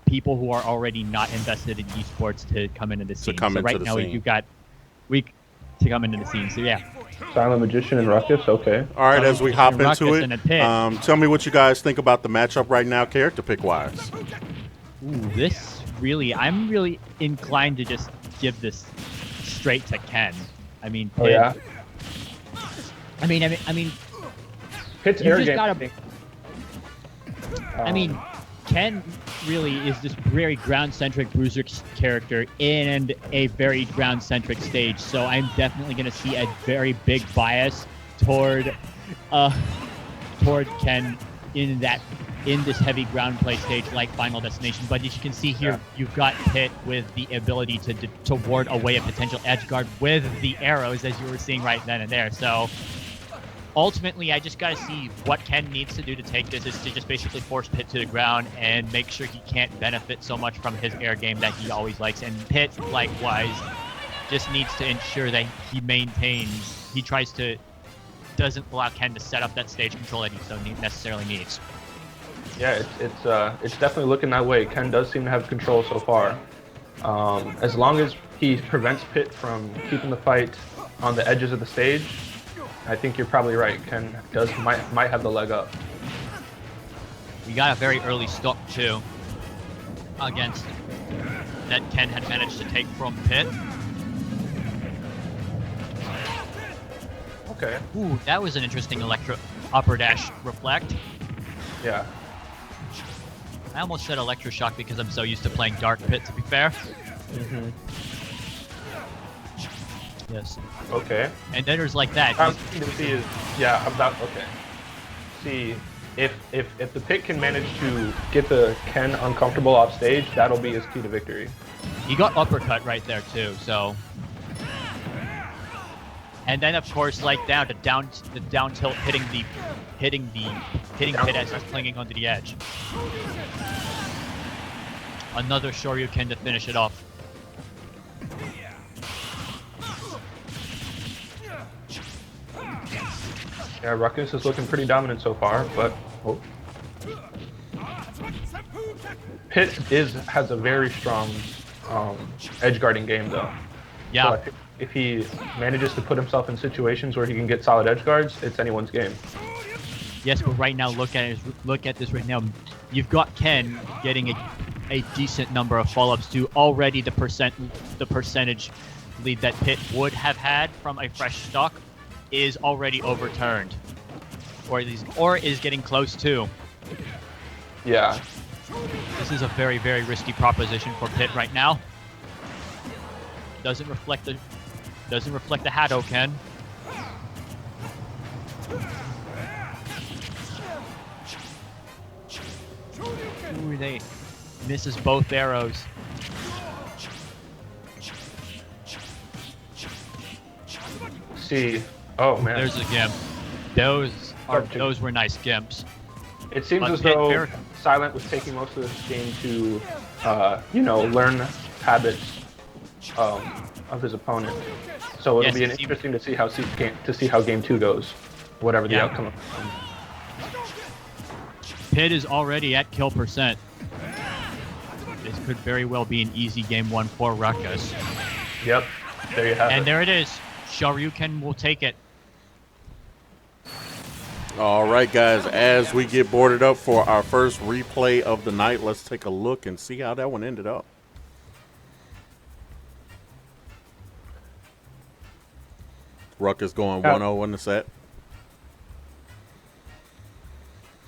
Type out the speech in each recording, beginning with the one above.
people who are already not invested in esports to come into the scene. So right now you've got week to come into the scene. So yeah. Silent Magician and Ruckus, okay. All right, as we hop into it, Pit. tell me what you guys think about the matchup right now, character pick wise. Ooh, this really, I'm really inclined to just give this straight to Ken. I mean, Pit. Oh yeah. I mean, Pit's you air just game. gotta. I mean, Ken really is this very ground-centric bruiser character in a very ground-centric stage. So I'm definitely going to see a very big bias toward Ken in this heavy ground play stage like Final Destination. But as you can see here, you've got Pit with the ability to ward away a potential edge guard with the arrows, as you were seeing right then and there. So ultimately, I just got to see what Ken needs to do to take this is to just basically force Pit to the ground and make sure he can't benefit so much from his air game that he always likes. And Pit, likewise, just needs to ensure that he maintains, doesn't allow Ken to set up that stage control that he so necessarily needs. Yeah, it's definitely looking that way. Ken does seem to have control so far. As long as he prevents Pit from keeping the fight on the edges of the stage, I think you're probably right. Ken might have the leg up. We got a very early stock too against that Ken had managed to take from Pit. Okay. Ooh, that was an interesting electro upper dash reflect. Yeah. I almost said electroshock because I'm so used to playing Dark Pit, to be fair. Mm-hmm. Yes. Okay. And then there's like that. Okay. See, if the Pit can manage to get the Ken uncomfortable off stage, that'll be his key to victory. He got uppercut right there too, so. And then of course like the down tilt hitting Pit as he's clinging onto the edge. Another Shoryuken to finish it off. Yeah, Ruckus is looking pretty dominant so far, but Pit has a very strong edge guarding game though. Yeah. So if he manages to put himself in situations where he can get solid edge guards, it's anyone's game. Yes, but right now look at this right now. You've got Ken getting a decent number of follow-ups to already the percentage lead that Pit would have had from a fresh stock is already overturned, or is getting close to. Yeah. This is a very, very risky proposition for Pit right now. Doesn't reflect the Hadoken. Ooh, they misses both arrows. See. Oh man. There's a gimp. Those were nice gimps. It seems as though Silent was taking most of this game to, learn habits of his opponent. So it'll be interesting to see how game 2 goes, whatever the outcome of it. Pit is already at kill percent. This could very well be an easy game 1 for Ruckus. Yep. There you have it. And there it is. Shoryuken will take it. All right, guys, as we get boarded up for our first replay of the night, let's take a look and see how that one ended up. Ruckus going 1-0 in the set.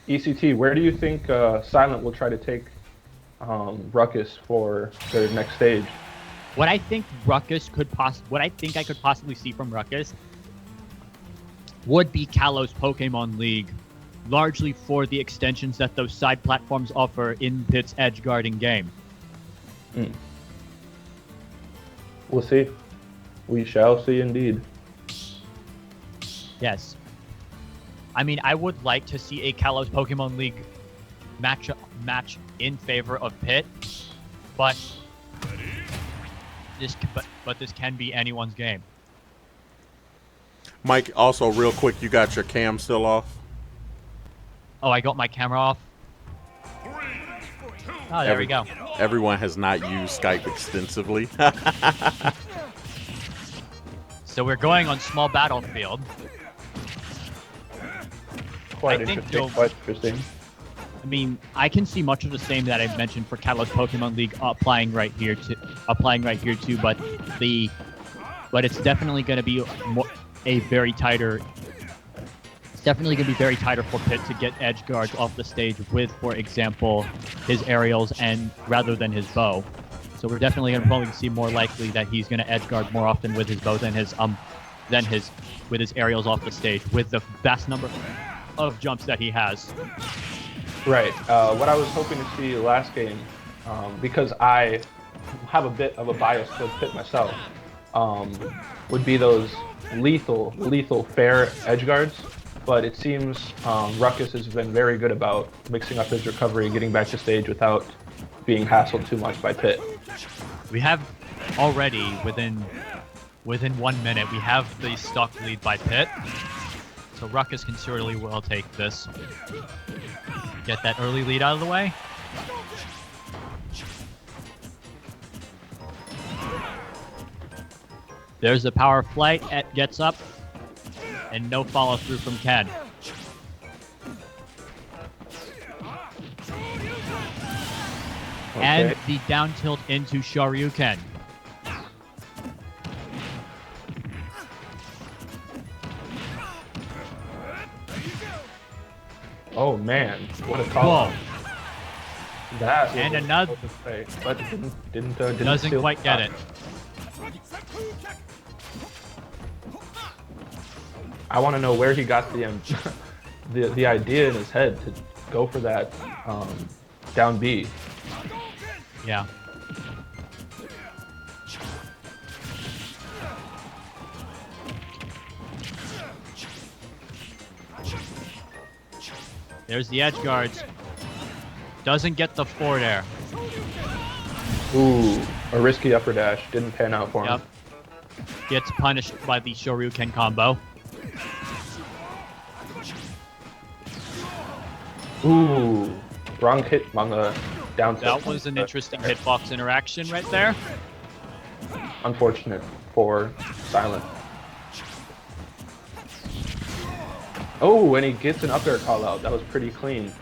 ECT, where do you think Silent will try to take Ruckus for their next stage? What I think I could possibly see from Ruckus would be Kalos Pokemon League, largely for the extensions that those side platforms offer in Pit's edge guarding game. We'll see. We shall see indeed. Yes. I mean, I would like to see a Kalos Pokemon League match in favor of Pit, but this can be anyone's game. Mike, also real quick, you got your cam still off? Oh, I got my camera off. 3, 2, Oh, there we go. Everyone has not used Skype extensively. So we're going on small battlefield. Quite I think interesting. you'll- Quite interesting. I mean, I can see much of the same that I mentioned for Catalyst Pokemon League applying right here too. But it's definitely going to be very tighter. It's definitely going to be very tighter for Pit to get edge guards off the stage with, for example, his aerials and rather than his bow. So we're definitely going to probably see more likely that he's going to edge guard more often with his bow than his aerials off the stage with the vast number of jumps that he has. Right. What I was hoping to see last game, because I have a bit of a bias towards Pit myself, would be those lethal fair edge guards. But it seems Ruckus has been very good about mixing up his recovery and getting back to stage without being hassled too much by Pit. We have already within 1 minute we have the stock lead by Pit. So Ruckus can surely well take this. Get that early lead out of the way. There's the power flight. It gets up. And no follow through from Ken. Okay. And the down tilt into Shoryuken. Oh man, what a call! Whoa. That And was another- a play, but didn't Doesn't steal quite the get shot. it. I want to know where he got the the idea in his head to go for that down B. Yeah. There's the edge guards. Doesn't get the forward air. Ooh, a risky upper dash didn't pan out for him. Yep. Gets punished by the Shoryuken combo. Ooh, wrong hit on the down tilt. That was an interesting hitbox interaction right there. Unfortunate for Silent. Oh, and he gets an up air call out. That was pretty clean.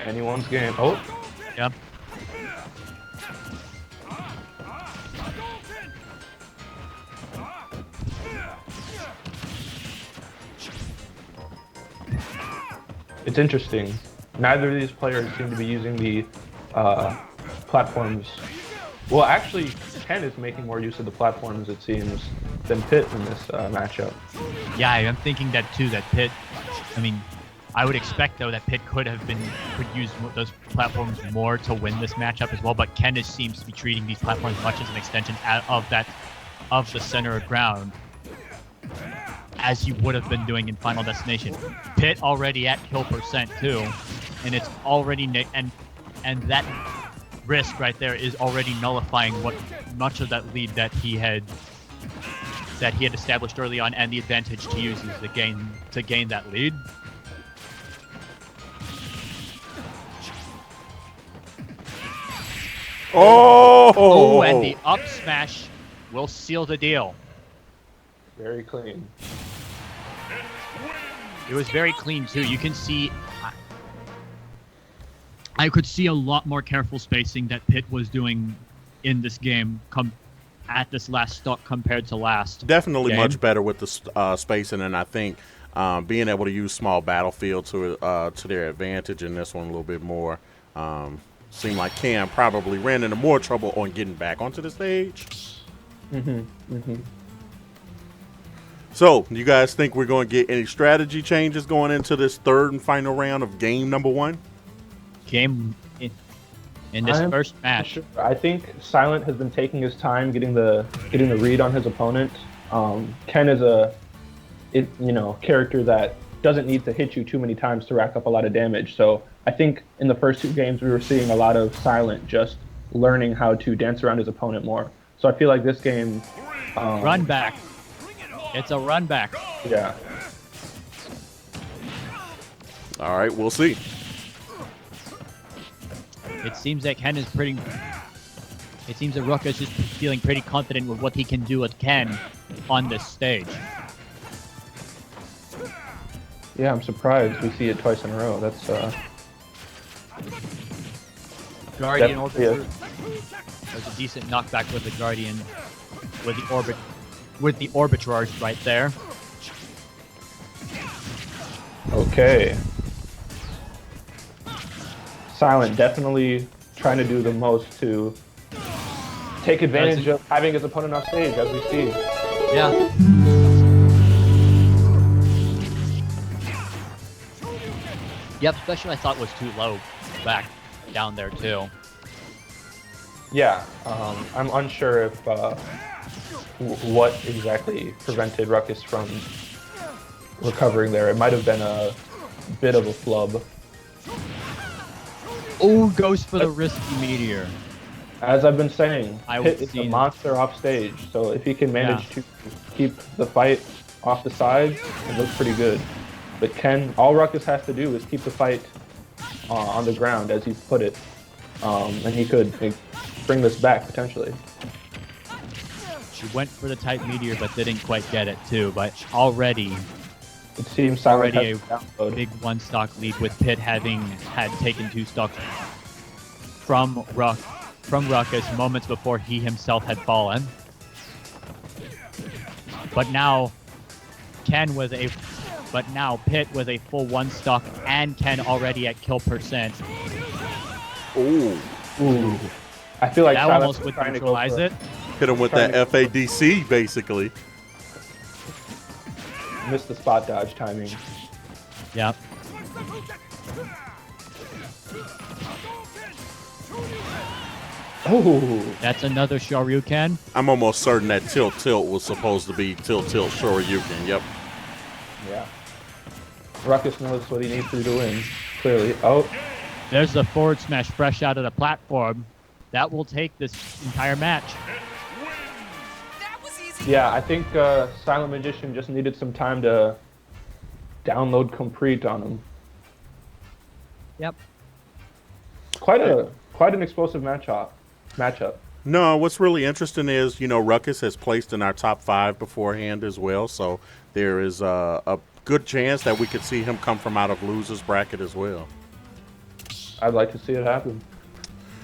Anyone's game. Oh, Yep. it's interesting. Neither of these players seem to be using the platforms. Well, actually, Ken is making more use of the platforms, it seems, than Pit in this matchup. Yeah, I'm thinking that too. That Pit. I mean, I would expect though that Pit could use those platforms more to win this matchup as well. But Ken seems to be treating these platforms much as an extension of the center of ground, as you would have been doing in Final Destination. Pit already at kill percent too, and it's already and that risk right there is already nullifying what much of that lead that he had established early on, and the advantage to use is to gain that lead. Oh! And the up smash will seal the deal. Very clean. It was very clean too. You can see, I could see a lot more careful spacing that Pit was doing in this game at this last stock compared to last. Definitely game. much better with the spacing, and I think being able to use small battlefield to their advantage in this one a little bit more. Seemed like Cam probably ran into more trouble on getting back onto the stage. So, you guys think we're going to get any strategy changes going into this third and final round of game number 1? Game in this I'm first match. Sure. I think Silent has been taking his time getting the read on his opponent. Ken is a character that doesn't need to hit you too many times to rack up a lot of damage. So I think in the first 2 games we were seeing a lot of Silent just learning how to dance around his opponent more. So I feel like this game Run back. It's a run back. Yeah. All right, we'll see. It seems that Ken is pretty. It seems that Ruckus is feeling pretty confident with what he can do with Ken on this stage. Yeah, I'm surprised we see it twice in a row. That's Guardian Definitely Orbiter. There's a decent knockback with the Guardian, with the Arbitrage right there. okay. Silent definitely trying to do the most to take advantage of having his opponent off stage, as we see. Yeah. Yep, especially I thought was too low back down there too. Yeah, I'm unsure if what exactly prevented Ruckus from recovering there. It might have been a bit of a flub. Oh, goes for the risky meteor. As I've been saying, I Pitt would is see a it. monster off stage, so if he can manage to keep the fight off the sides, it looks pretty good. But all Ruckus has to do is keep the fight on the ground, as he's put it, and he could bring this back potentially. She went for the tight meteor, but didn't quite get it too. But already It seems Silent already has a download. big one stock lead with Pitt having had taken 2 stocks from Ruckus moments before he himself had fallen. But now Pitt with a full 1 stock and Ken already at kill percent. Ooh, Ooh. I feel like That Silent almost was would trying to go neutralize for it. hit him with that FADC basically. Missed the spot dodge timing. Yep. Oh, That's another Shoryuken. I'm almost certain that tilt was supposed to be tilt Shoryuken. Yep. yeah. Ruckus knows what he needs to do to win. Clearly. Oh, There's the forward smash fresh out of the platform. That will take this entire match. yeah. I think Silent Magician just needed some time to download Complete on him. Yep. Quite an explosive matchup. No, what's really interesting is, Ruckus has placed in our top 5 beforehand as well, so there is a good chance that we could see him come from out of losers bracket as well. I'd like to see it happen.